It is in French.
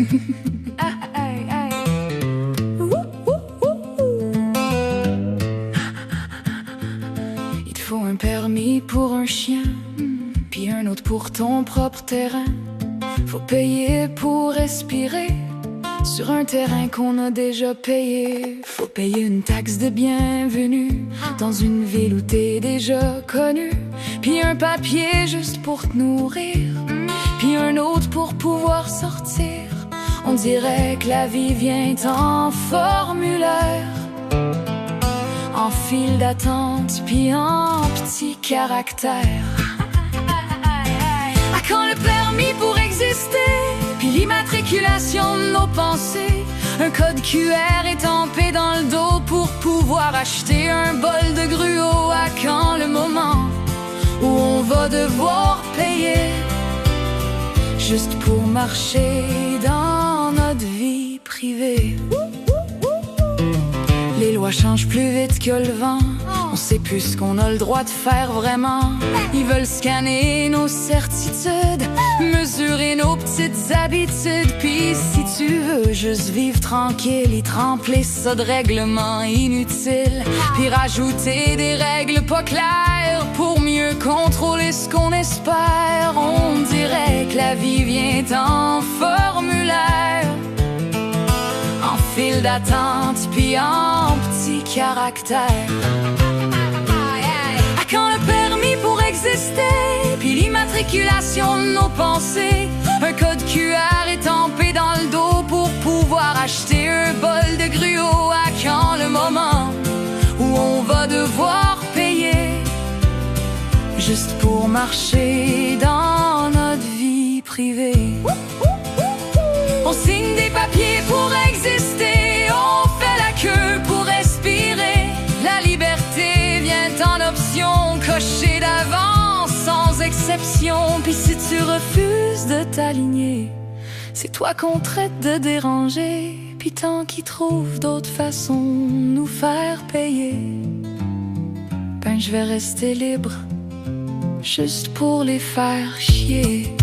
Il te faut un permis pour un chien, puis un autre pour ton propre terrain. Faut payer pour respirer sur un terrain qu'on a déjà payé. Faut payer une taxe de bienvenue dans une ville où t'es déjà connu. Puis un papier juste pour te nourrir, puis un autre pour pouvoir sortir. On dirait que la vie vient en formulaire, en file d'attente, puis en petits caractères. À quand le permis pour exister, puis l'immatriculation de nos pensées? Un code QR étampé dans le dos pour pouvoir acheter un bol de gruau. À quand le moment où on va devoir payer juste pour marcher dans notre vie privée? Les lois changent plus vite que le vent. On sait plus ce qu'on a le droit de faire vraiment. Ils veulent scanner nos certitudes, mesurer nos petites habitudes. Puis si tu veux juste vivre tranquille, ils te remplissent ça de règlements inutiles. Puis rajouter des règles pas claires pour mieux contrôler ce qu'on espère. On dirait que la vie vient en formulaire, en file d'attente, puis en petits caractères. À quand le permis pour exister, puis l'immatriculation de nos pensées? Un code QR étampé dans le dos pour pouvoir acheter un bol de gruau. À quand le moment où on va devoir payer juste pour marcher dans notre vie privée? On signe des papiers pour exister, on fait la queue pour respirer. La liberté vient en option, cochée d'avance, sans exception. Puis si tu refuses de t'aligner, c'est toi qu'on traite de déranger. Puis tant qu'ils trouvent d'autres façons de nous faire payer, ben je vais rester libre, juste pour les faire chier.